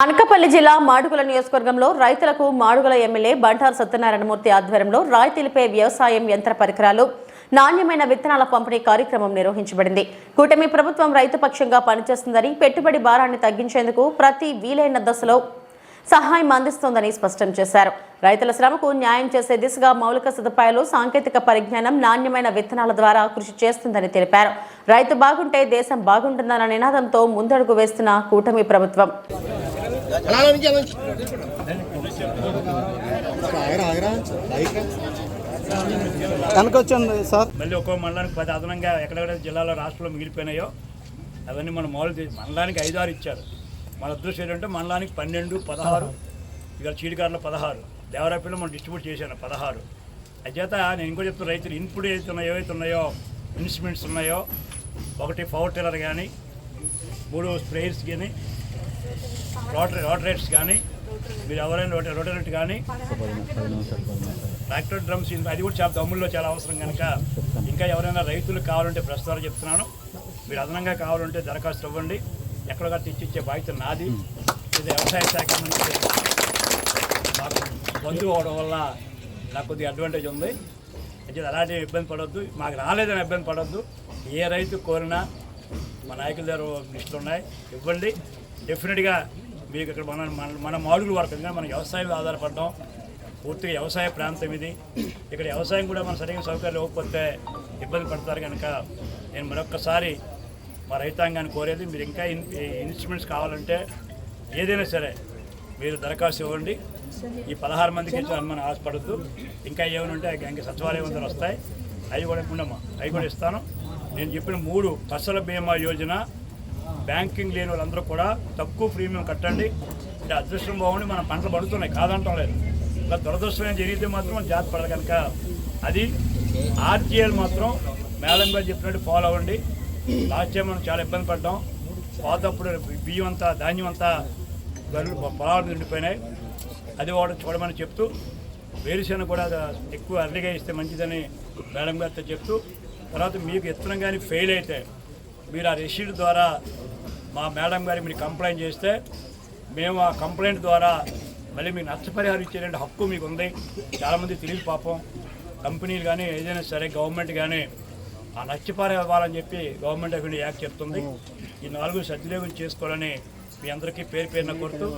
అనకాపల్లి జిల్లా మాడుగుల నియోజకవర్గంలో రైతులకు మాడుగుల ఎమ్మెల్యే బండారు సత్యనారాయణమూర్తి ఆధ్వర్యంలో రాయితీలపై వ్యవసాయం యంత్ర పరికరాలు నాణ్యమైన విత్తనాల పంపిణీ కార్యక్రమం నిర్వహించబడింది. కూటమి ప్రభుత్వం రైతు పక్షంగా పనిచేస్తుందని, పెట్టుబడి భారాన్ని తగ్గించేందుకు ప్రతి వీలైన దశలో సహాయం అందిస్తోందని స్పష్టం చేశారు. రైతుల శ్రమకు న్యాయం చేసే దిశగా మౌలిక సదుపాయాలు, సాంకేతిక పరిజ్ఞానం, నాణ్యమైన విత్తనాల ద్వారా కృషి చేస్తుందని తెలిపారు. రైతు బాగుంటే దేశం బాగుంటుందన్న నినాదంతో ముందడుగు వేస్తున్న కూటమి ప్రభుత్వం మళ్ళీ ఒక్కో మండలానికి 10 అదనంగా ఎక్కడెక్కడ జిల్లాలో రాష్ట్రంలో మిగిలిపోయినాయో అవన్నీ మన మండలానికి 5-6 ఇచ్చారు. మన అదృష్టం ఏంటంటే మండలానికి 12, 16, ఇక్కడ చీడికారులో 16, దేవరాపల్లిలో మనం డిస్ట్రిబ్యూట్ చేశాను 16. అచేత నేను ఇంకో చెప్తున్నా, రైతులు ఇన్పుట్ ఏవైతే ఉన్నాయో ఇన్స్ట్రుమెంట్స్ ఉన్నాయో, 1 పవర్ టిల్లర్ కానీ, 3 స్ప్రేయర్స్ కానీ, రోటరేట్స్ కానీ, మీరు ఎవరైనా రోటరేట్ కానీ, ట్రాక్టర్ డ్రమ్స్, అది కూడా చాలా దమ్ముల్లో చాలా అవసరం కనుక ఇంకా ఎవరైనా రైతులకు కావాలంటే ప్రస్తుతం చెప్తున్నాను, మీరు అదనంగా కావాలంటే దరఖాస్తు ఇవ్వండి. ఎక్కడగా తెచ్చిచ్చే బాధ్యత నాది. ఇది వ్యవసాయ శాఖ నుంచి మాకు బంధువు అవడం వల్ల నాకు కొద్దిగా అడ్వాంటేజ్ ఉంది. అయితే అలాంటి ఇబ్బంది పడవద్దు, మాకు రాలేదని ఇబ్బంది పడవద్దు. ఏ రైతు కోరినా మా నాయకుల దగ్గర లిస్టులు ఉన్నాయి, ఇవ్వండి. డెఫినెట్గా మీకు ఇక్కడ మన మాడుగుల వరకు మనం వ్యవసాయం ఆధారపడడం, పూర్తిగా వ్యవసాయ ప్రాంతం ఇది. ఇక్కడ వ్యవసాయం కూడా మన సరైన సౌకర్యాలు ఇవ్వకపోతే ఇబ్బంది పడతారు కనుక నేను మరొక్కసారి మా రైతాంగాన్ని కోరేది, మీరు ఇంకా ఇన్స్ట్రుమెంట్స్ కావాలంటే ఏదైనా సరే మీరు దరఖాస్తు ఇవ్వండి. ఈ 16 మందికి మనం ఆశపడద్దు. ఇంకా ఏమైనా ఉంటే ఇంకా సచివాలయం వస్తాయి, అవి కూడా ఉండమ్మా, అవి కూడా ఇస్తాను. నేను చెప్పిన 3 ఫసల బీమా యోజన, బ్యాంకింగ్ లేని వాళ్ళందరూ కూడా తక్కువ ప్రీమియం కట్టండి. అంటే అదృష్టం బాగుండి మన పంటలు పడుతున్నాయి, కాదంటాం లేదు. ఇలా దురదృష్టం జరిగితే మాత్రం జాగ్రత్త పడాలి కనుక అది ఆర్జీఎల్ మాత్రం మేడం గారు చెప్పినట్టు ఫాలో అవ్వండి. లాస్ట్ టైం మనం చాలా ఇబ్బంది పడ్డాం. పాతప్పుడు బియ్యం అంతా, ధాన్యం అంతా పొలాలు నిండిపోయినాయి. అది కూడా చూడమని చెప్తూ, వేరుశెనగ కూడా ఎక్కువ అర్లీగా ఇస్తే మంచిదని మేడం గారితో చెప్తూ, తర్వాత మీకు విత్తనం కానీ ఫెయిల్ అయితే మీరు ఆ రిసీట్ ద్వారా మా మేడం గారికి మీరు కంప్లైంట్ చేస్తే మేము ఆ కంప్లైంట్ ద్వారా మళ్ళీ మీకు నష్టపరిహారం ఇచ్చేటువంటి హక్కు మీకు ఉంది. చాలామంది తెలియదు పాపం. కంపెనీలు కానీ ఏదైనా సరే గవర్నమెంట్ కానీ ఆ నష్టపరిహారం ఇవ్వాలని చెప్పి గవర్నమెంట్ ఆఫ్ ఇండియా యాక్ట్ చెప్తుంది. ఈ 4 సద్వినియోగం చేసుకోవాలని మీ అందరికీ పేరు పేరున కోరుతూ